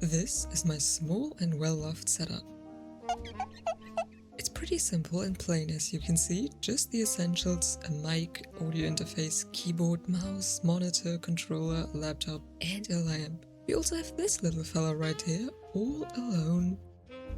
This is my small and well-loved setup. It's pretty simple and plain, as you can see, just the essentials: a mic, audio interface, keyboard, mouse, monitor, controller, laptop and a lamp. We also have this little fella right here, all alone.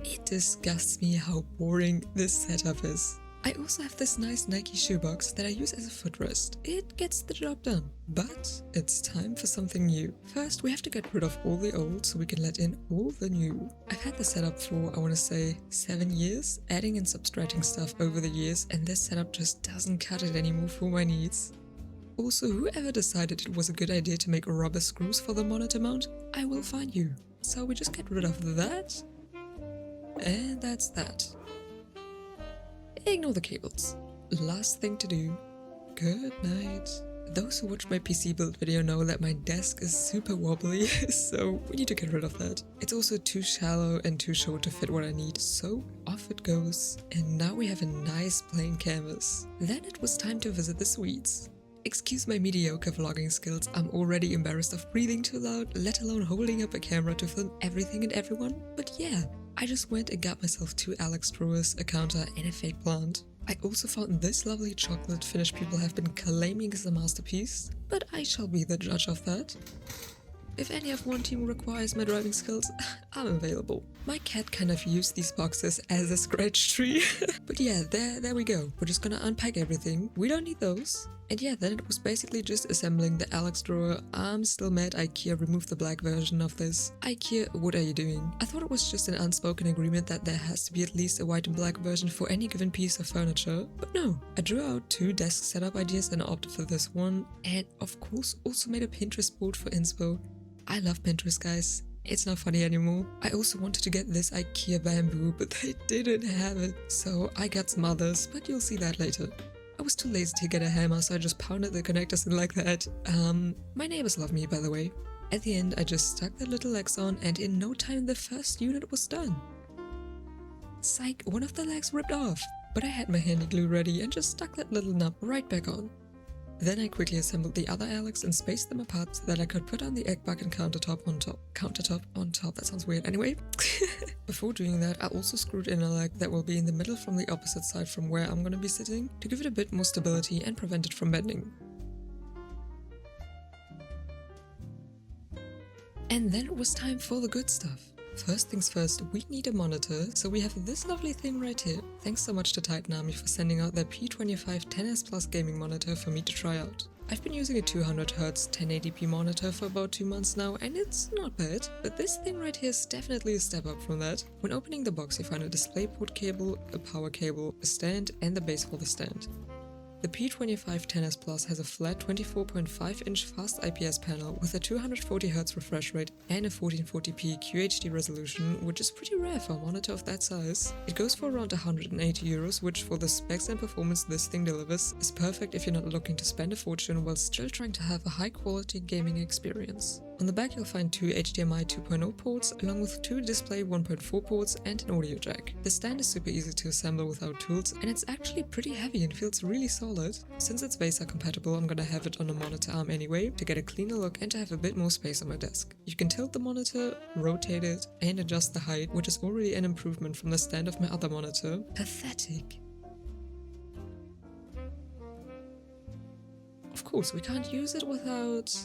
It disgusts me how boring this setup is. I also have this nice Nike shoebox that I use as a footrest. It gets the job done. But it's time for something new. First, we have to get rid of all the old so we can let in all the new. I've had this setup for, I want to say, 7 years, adding and subtracting stuff over the years, and this setup just doesn't cut it anymore for my needs. Also, whoever decided it was a good idea to make rubber screws for the monitor mount, I will find you. So we just get rid of that, and that's that. Ignore the cables. Last thing to do. Good night. Those who watched my PC build video know that my desk is super wobbly, so we need to get rid of that. It's also too shallow and too short to fit what I need, so off it goes. And now we have a nice plain canvas. Then it was time to visit the suites. Excuse my mediocre vlogging skills, I'm already embarrassed of breathing too loud, let alone holding up a camera to film everything and everyone. But yeah, I just went and got myself 2 Alex drawers, a counter and a fake plant. I also found this lovely chocolate finish people have been claiming is a masterpiece, but I shall be the judge of that. If any of one team requires my driving skills, I'm available. My cat kind of used these boxes as a scratch tree. But yeah, there we go. We're just gonna unpack everything. We don't need those. And yeah, then it was basically just assembling the Alex drawer. I'm still mad IKEA removed the black version of this. IKEA, what are you doing? I thought it was just an unspoken agreement that there has to be at least a white and black version for any given piece of furniture. But no, I drew out 2 desk setup ideas and opted for this one. And of course also made a Pinterest board for inspo. I love Pinterest, guys. It's not funny anymore. I also wanted to get this IKEA bamboo, but they didn't have it. So I got some others, but you'll see that later. I was too lazy to get a hammer, so I just pounded the connectors in like that. My neighbors love me, by the way. At the end, I just stuck the little legs on, and in no time the first unit was done. Psych, one of the legs ripped off. But I had my handy glue ready and just stuck that little nub right back on. Then I quickly assembled the other Alex and spaced them apart so that I could put on the egg bucket countertop on top. Countertop on top, that sounds weird. Anyway, before doing that, I also screwed in a leg that will be in the middle from the opposite side from where I'm gonna be sitting to give it a bit more stability and prevent it from bending. And then it was time for the good stuff. First things first, we need a monitor, so we have this lovely thing right here. Thanks so much to Titan Army for sending out their P2510S Plus gaming monitor for me to try out. I've been using a 200Hz 1080p monitor for about 2 months now, and it's not bad, but this thing right here is definitely a step up from that. When opening the box, you find a DisplayPort cable, a power cable, a stand, and the base for the stand. The P2510S Plus has a flat 24.5-inch fast IPS panel with a 240Hz refresh rate and a 1440p QHD resolution, which is pretty rare for a monitor of that size. It goes for around €180, which for the specs and performance this thing delivers is perfect if you're not looking to spend a fortune while still trying to have a high-quality gaming experience. On the back you'll find 2 HDMI 2.0 ports, along with 2 display 1.4 ports and an audio jack. The stand is super easy to assemble without tools, and it's actually pretty heavy and feels really solid. Since its base are compatible, I'm gonna have it on a monitor arm anyway, to get a cleaner look and to have a bit more space on my desk. You can tilt the monitor, rotate it, and adjust the height, which is already an improvement from the stand of my other monitor. Pathetic. Of course, we can't use it without...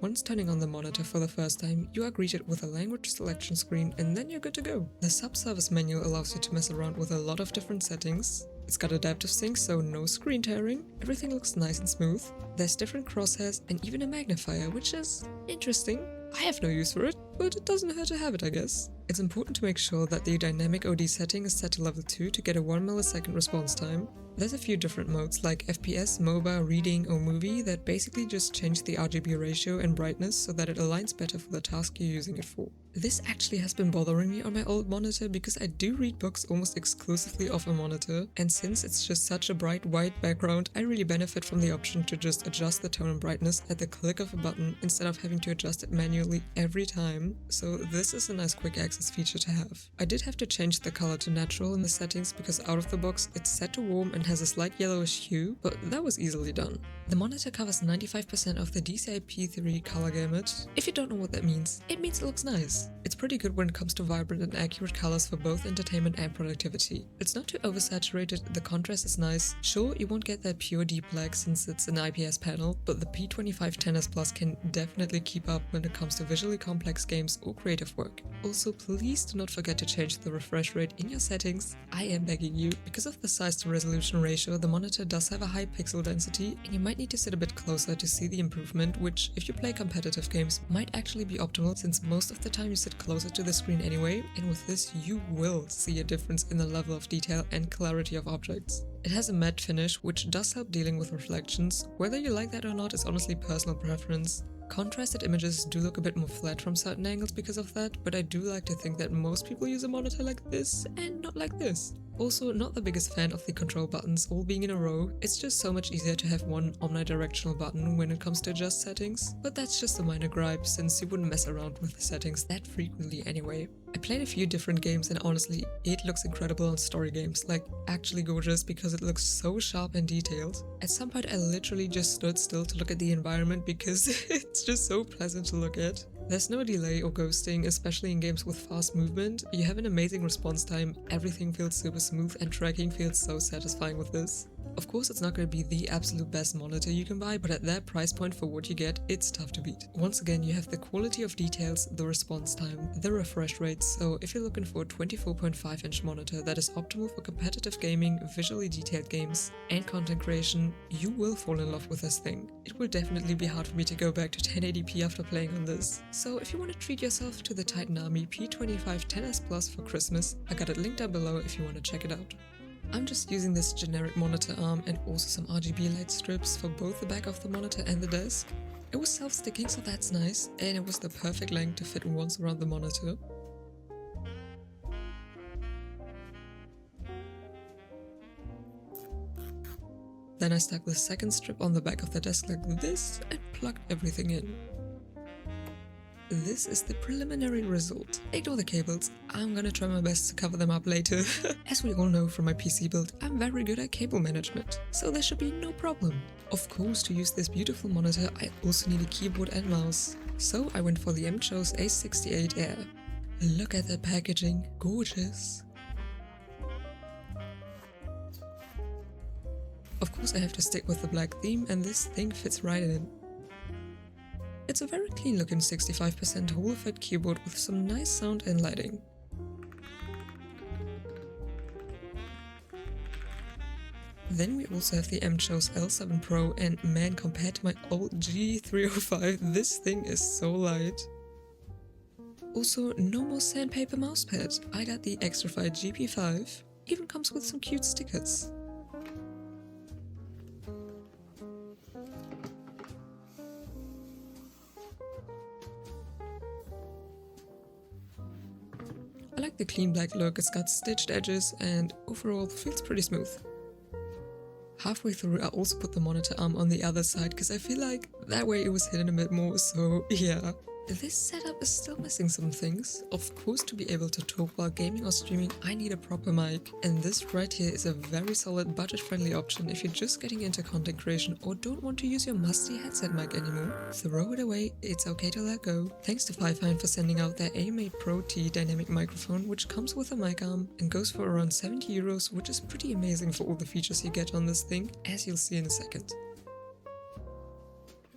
Once turning on the monitor for the first time, you are greeted with a language selection screen and then you're good to go. The subsurface menu allows you to mess around with a lot of different settings. It's got adaptive sync, so no screen tearing. Everything looks nice and smooth. There's different crosshairs and even a magnifier, which is interesting. I have no use for it, but it doesn't hurt to have it, I guess. It's important to make sure that the dynamic OD setting is set to level 2 to get a 1 millisecond response time. There's a few different modes like FPS, MOBA, reading or movie that basically just change the RGB ratio and brightness so that it aligns better for the task you're using it for. This actually has been bothering me on my old monitor because I do read books almost exclusively off a monitor, and since it's just such a bright white background, I really benefit from the option to just adjust the tone and brightness at the click of a button instead of having to adjust it manually every time, so this is a nice quick access feature to have. I did have to change the color to natural in the settings because out of the box it's set to warm and has a slight yellowish hue, but that was easily done. The monitor covers 95% of the DCI P3 color gamut. If you don't know what that means, it means it looks nice. It's pretty good when it comes to vibrant and accurate colors for both entertainment and productivity. It's not too oversaturated, the contrast is nice. Sure, you won't get that pure deep black since it's an IPS panel, but the P2510S Plus can definitely keep up when it comes to visually complex games or creative work. Also, please do not forget to change the refresh rate in your settings. I am begging you. Because of the size to resolution ratio, the monitor does have a high pixel density, and you might need to sit a bit closer to see the improvement, which, if you play competitive games, might actually be optimal since most of the time you sit closer to the screen anyway, and with this you will see a difference in the level of detail and clarity of objects. It has a matte finish, which does help dealing with reflections. Whether you like that or not is honestly personal preference. Contrasted images do look a bit more flat from certain angles because of that, but I do like to think that most people use a monitor like this and not like this. Also, not the biggest fan of the control buttons all being in a row. It's just so much easier to have one omnidirectional button when it comes to adjust settings, but that's just a minor gripe since you wouldn't mess around with the settings that frequently anyway. I played a few different games and honestly, it looks incredible on story games, like actually gorgeous because it looks so sharp and detailed. At some point I literally just stood still to look at the environment because it's just so pleasant to look at. There's no delay or ghosting, especially in games with fast movement. You have an amazing response time, everything feels super smooth and tracking feels so satisfying with this. Of course, it's not going to be the absolute best monitor you can buy, but at that price point for what you get, it's tough to beat. Once again, you have the quality of details, the response time, the refresh rates, so if you're looking for a 24.5-inch monitor that is optimal for competitive gaming, visually detailed games, and content creation, you will fall in love with this thing. It will definitely be hard for me to go back to 1080p after playing on this. So if you want to treat yourself to the Titan Army P2510S Plus for Christmas, I got it linked down below if you want to check it out. I'm just using this generic monitor arm and also some RGB light strips for both the back of the monitor and the desk. It was self-sticking, so that's nice, and it was the perfect length to fit once around the monitor. Then I stuck the second strip on the back of the desk like this and plugged everything in. This is the preliminary result. Ignore the cables, I'm gonna try my best to cover them up later. As we all know from my PC build, I'm very good at cable management, so there should be no problem. Of course, to use this beautiful monitor, I also need a keyboard and mouse. So I went for the M-Cho's A68 Air. Look at the packaging, gorgeous. Of course I have to stick with the black theme, and this thing fits right in. It's a very clean looking 65% holo-fed keyboard with some nice sound and lighting. Then we also have the M-Cho's L7 Pro, and man, compared to my old G305, this thing is so light. Also, no more sandpaper mousepad. I got the Extrafy GP5, even comes with some cute stickers. I like the clean black look, it's got stitched edges and overall feels pretty smooth. Halfway through I also put the monitor arm on the other side because I feel like that way it was hidden a bit more, so yeah. This setup is still missing some things. Of course, to be able to talk while gaming or streaming, I need a proper mic, and this right here is a very solid budget-friendly option if you're just getting into content creation or don't want to use your musty headset mic anymore. Throw it away, it's okay to let go. Thanks to Fifine for sending out their AM8 PROT dynamic microphone, which comes with a mic arm and goes for around 70 euros, which is pretty amazing for all the features you get on this thing, as you'll see in a second.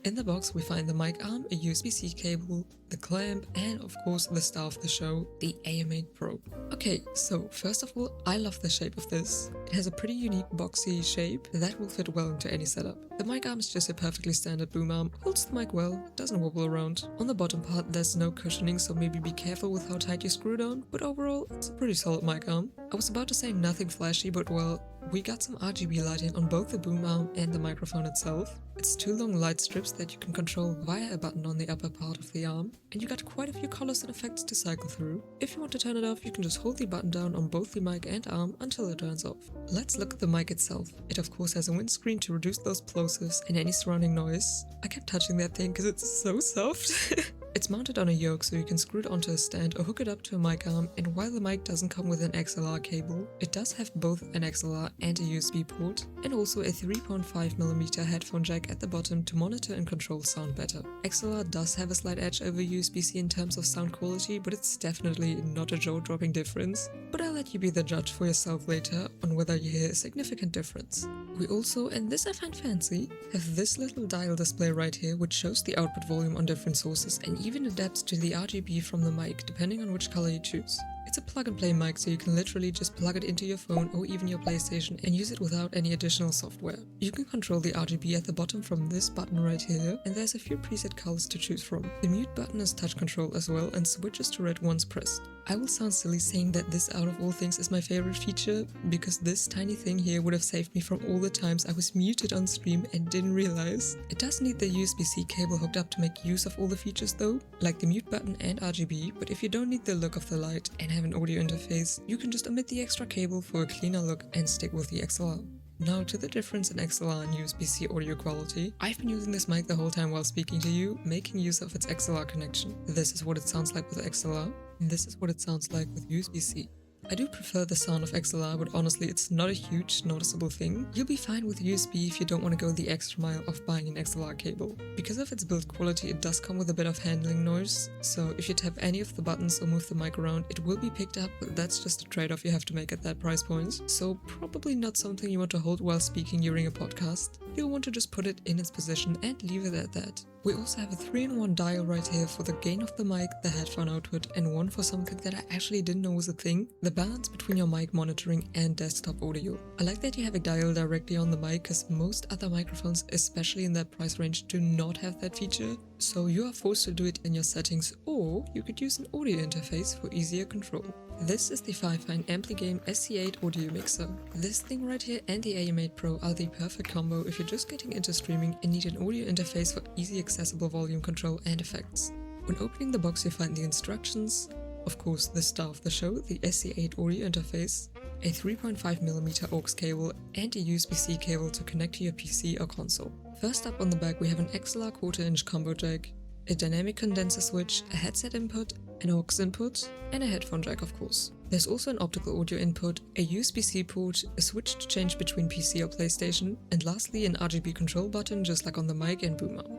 In the box we find the mic arm, a USB-C cable, the clamp, and of course the star of the show, the AM8 Pro. Okay, so first of all, I love the shape of this. It has a pretty unique boxy shape that will fit well into any setup. The mic arm is just a perfectly standard boom arm, holds the mic well, doesn't wobble around. On the bottom part there's no cushioning, so maybe be careful with how tight you screw it on, but overall it's a pretty solid mic arm. I was about to say nothing flashy, but well, We got some RGB lighting on both the boom arm and the microphone itself. It's 2 long light strips that you can control via a button on the upper part of the arm, and you got quite a few colors and effects to cycle through. If you want to turn it off, you can just hold the button down on both the mic and arm until it turns off. Let's look at the mic itself. It of course has a windscreen to reduce those plosives and any surrounding noise. I kept touching that thing because it's so soft. It's mounted on a yoke, so you can screw it onto a stand or hook it up to a mic arm, and while the mic doesn't come with an XLR cable, it does have both an XLR and a USB port, and also a 3.5mm headphone jack at the bottom to monitor and control sound better. XLR does have a slight edge over USB-C in terms of sound quality, but it's definitely not a jaw-dropping difference. But I'll let you be the judge for yourself later on whether you hear a significant difference. We also, and this I find fancy, have this little dial display right here which shows the output volume on different sources and even adapts to the RGB from the mic depending on which color you choose. It's a plug and play mic, so you can literally just plug it into your phone or even your PlayStation and use it without any additional software. You can control the RGB at the bottom from this button right here, and there's a few preset colors to choose from. The mute button is touch control as well and switches to red once pressed. I will sound silly saying that this out of all things is my favorite feature, because this tiny thing here would have saved me from all the times I was muted on stream and didn't realize. It does need the USB-C cable hooked up to make use of all the features though, like the mute button and RGB, but if you don't need the look of the light and have an audio interface, you can just omit the extra cable for a cleaner look and stick with the XLR. Now to the difference in XLR and USB-C audio quality. I've been using this mic the whole time while speaking to you, making use of its XLR connection. This is what it sounds like with XLR, and this is what it sounds like with USB-C. I do prefer the sound of XLR, but honestly it's not a huge noticeable thing. You'll be fine with USB if you don't want to go the extra mile of buying an XLR cable. Because of its build quality, it does come with a bit of handling noise, so if you tap any of the buttons or move the mic around, it will be picked up, but that's just a trade-off you have to make at that price point. So probably not something you want to hold while speaking during a podcast. You'll want to just put it in its position and leave it at that. We also have a 3-in-1 dial right here for the gain of the mic, the headphone output, and one for something that I actually didn't know was a thing, the balance between your mic monitoring and desktop audio. I like that you have a dial directly on the mic, because most other microphones, especially in that price range, do not have that feature, so you are forced to do it in your settings, or you could use an audio interface for easier control. This is the Fifine SC8 audio mixer. This thing right here and the AM8 Pro are the perfect combo if you're just getting into streaming and need an audio interface for easy accessible volume control and effects. When opening the box you find the instructions, of course the star of the show, the SC8 audio interface, a 3.5mm aux cable and a USB-C cable to connect to your PC or console. First up on the back we have an XLR 1/4-inch combo jack, a dynamic condenser switch, a headset input, an aux input, and a headphone jack of course. There's also an optical audio input, a USB-C port, a switch to change between PC or PlayStation, and lastly an RGB control button just like on the mic and boom arm.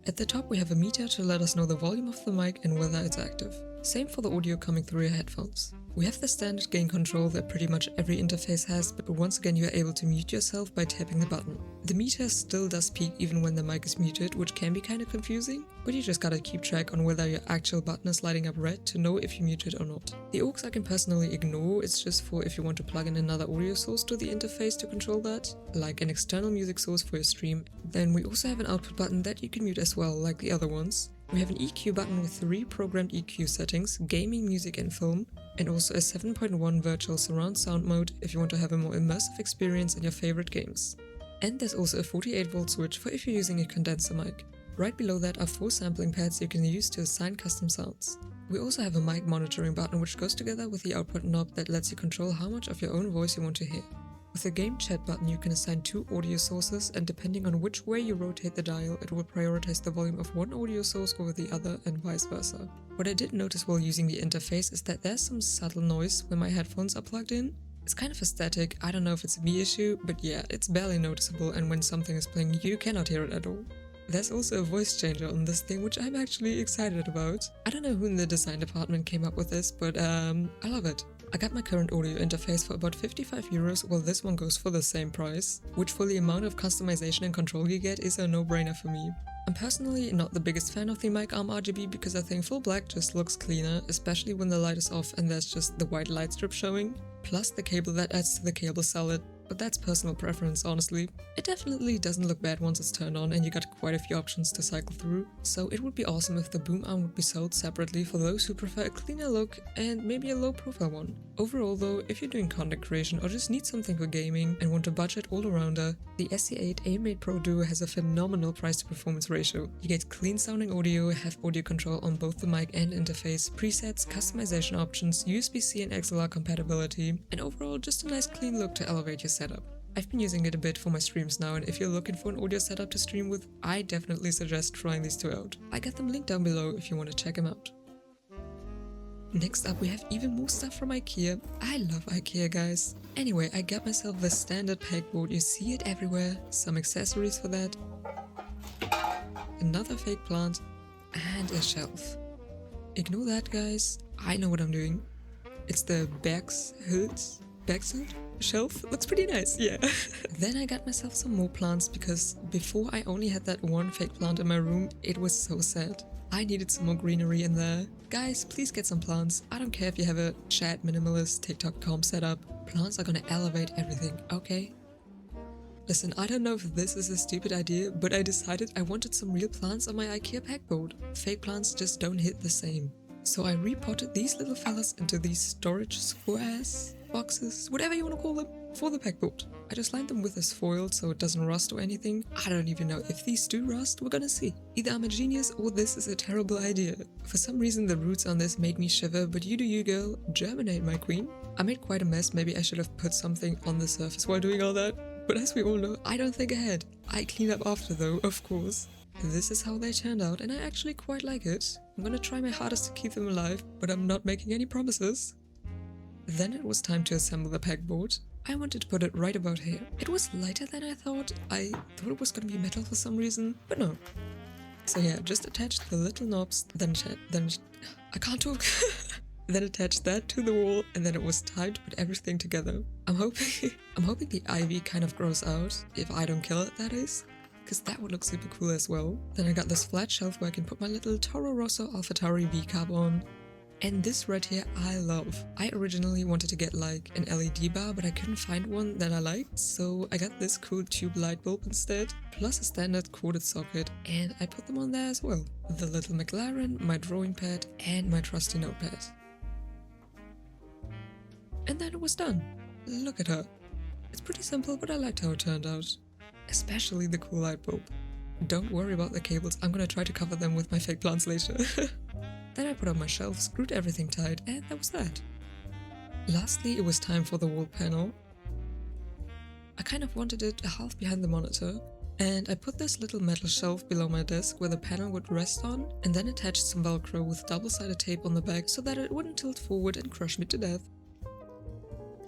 At the top we have a meter to let us know the volume of the mic and whether it's active. Same for the audio coming through your headphones. We have the standard gain control that pretty much every interface has, but once again you are able to mute yourself by tapping the button. The meter still does peak even when the mic is muted, which can be kinda confusing, but you just gotta keep track on whether your actual button is lighting up red to know if you're muted or not. The aux I can personally ignore, it's just for if you want to plug in another audio source to the interface to control that, like an external music source for your stream. Then we also have an output button that you can mute as well, like the other ones. We have an EQ button with 3 programmed EQ settings, gaming, music and film, and also a 7.1 virtual surround sound mode if you want to have a more immersive experience in your favorite games. And there's also a 48V switch for if you're using a condenser mic. Right below that are 4 sampling pads you can use to assign custom sounds. We also have a mic monitoring button which goes together with the output knob that lets you control how much of your own voice you want to hear. With the game chat button you can assign 2 audio sources, and depending on which way you rotate the dial it will prioritize the volume of one audio source over the other and vice versa. What I did notice while using the interface is that there's some subtle noise when my headphones are plugged in. It's kind of a static, I don't know if it's a me issue, but yeah, it's barely noticeable, and when something is playing you cannot hear it at all. There's also a voice changer on this thing which I'm actually excited about. I don't know who in the design department came up with this, but I love it. I got my current audio interface for about €55, while this one goes for the same price, which for the amount of customization and control you get is a no-brainer for me. I'm personally not the biggest fan of the mic arm RGB because I think full black just looks cleaner, especially when the light is off and there's just the white light strip showing. Plus the cable that adds to the cable salad but that's personal preference, honestly. It definitely doesn't look bad once it's turned on and you got quite a few options to cycle through, so it would be awesome if the boom arm would be sold separately for those who prefer a cleaner look and maybe a low profile one. Overall though, if you're doing content creation or just need something for gaming and want a budget all-arounder, the SC8 AM8 PROT Duo has a phenomenal price to performance ratio. You get clean sounding audio, have audio control on both the mic and interface, presets, customization options, USB-C and XLR compatibility, and overall just a nice clean look to elevate your setup. I've been using it a bit for my streams now, and if you're looking for an audio setup to stream with, I definitely suggest trying these two out. I got them linked down below if you want to check them out. Next up we have even more stuff from IKEA. I love IKEA, guys. Anyway, I got myself the standard pegboard, you see it everywhere, some accessories for that, another fake plant, and a shelf. Ignore that, guys, I know what I'm doing. It's the Bergshood shelf. Looks pretty nice, yeah. Then I got myself some more plants because before I only had that one fake plant in my room, it was so sad. I needed some more greenery in there. Guys, please get some plants. I don't care if you have a chat minimalist TikTok.com setup. Plants are gonna elevate everything, okay? Listen, I don't know if this is a stupid idea, but I decided I wanted some real plants on my IKEA pegboard. Fake plants just don't hit the same. So I repotted these little fellas into these storage squares, boxes, whatever you want to call them, for the pegboard. I just lined them with this foil so it doesn't rust or anything. I don't even know if these do rust, we're gonna see. Either I'm a genius or this is a terrible idea. For some reason the roots on this made me shiver, but you do you, girl. Germinate, my queen. I made quite a mess, maybe I should have put something on the surface while doing all that. But as we all know, I don't think ahead. I clean up after though, of course. This is how they turned out and I actually quite like it. I'm gonna try my hardest to keep them alive, but I'm not making any promises. Then it was time to assemble the pegboard. I wanted to put it right about here. It was lighter than I thought. I thought it was gonna be metal for some reason, but no. So yeah, just attached the little knobs, then I can't talk. Then attached that to the wall, and then it was time to put everything together. I'm hoping the ivy kind of grows out, if I don't kill it, that is. Because that would look super cool as well. Then I got this flat shelf where I can put my little Toro Rosso AlphaTauri V-carb on. And this right here I love. I originally wanted to get like an LED bar, but I couldn't find one that I liked, so I got this cool tube light bulb instead, plus a standard corded socket, and I put them on there as well. The little McLaren, my drawing pad, and my trusty notepad. And then it was done. Look at her. It's pretty simple, but I liked how it turned out. Especially the cool light bulb. Don't worry about the cables, I'm gonna try to cover them with my fake plants later. Then I put on my shelf, screwed everything tight, and that was that. Lastly, it was time for the wall panel. I kind of wanted it a half behind the monitor, and I put this little metal shelf below my desk where the panel would rest on, and then attached some Velcro with double-sided tape on the back so that it wouldn't tilt forward and crush me to death.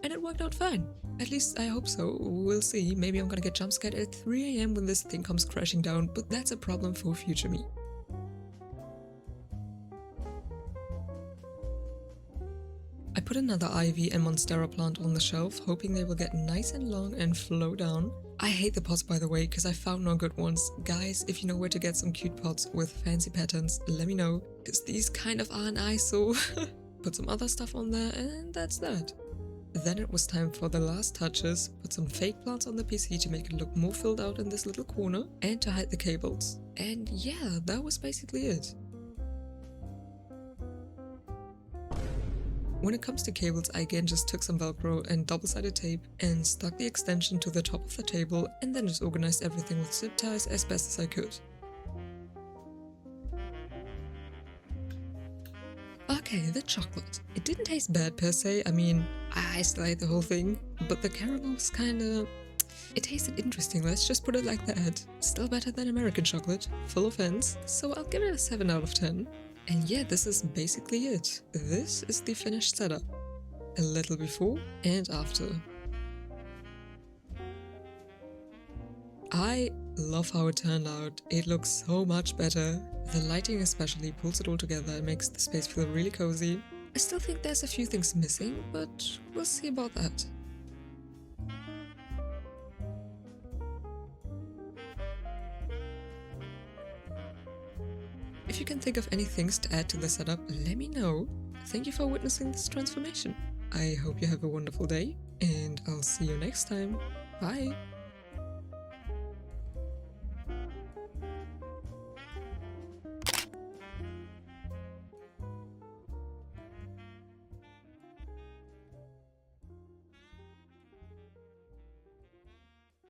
And it worked out fine. At least I hope so. We'll see. Maybe I'm gonna get jump scared at 3 AM when this thing comes crashing down, but that's a problem for future me. I put another ivy and monstera plant on the shelf, hoping they will get nice and long and flow down. I hate the pots, by the way, because I found no good ones. Guys, if you know where to get some cute pots with fancy patterns, let me know, because these kind of are an eyesore. Put some other stuff on there, and that's that. Then it was time for the last touches, put some fake plants on the PC to make it look more filled out in this little corner, and to hide the cables. And yeah, that was basically it. When it comes to cables, I again just took some Velcro and double-sided tape and stuck the extension to the top of the table, and then just organized everything with zip ties as best as I could. Okay, the chocolate. It didn't taste bad per se, I mean, I still ate the whole thing, but the caramel was kinda... It tasted interesting, let's just put it like that. Still better than American chocolate, full offense, so I'll give it a 7 out of 10. And yeah, this is basically it. This is the finished setup. A little before and after. I love how it turned out. It looks so much better. The lighting especially pulls it all together and makes the space feel really cozy. I still think there's a few things missing, but we'll see about that. If you can think of any things to add to the setup, let me know. Thank you for witnessing this transformation. I hope you have a wonderful day. and I'll see you next time. Bye!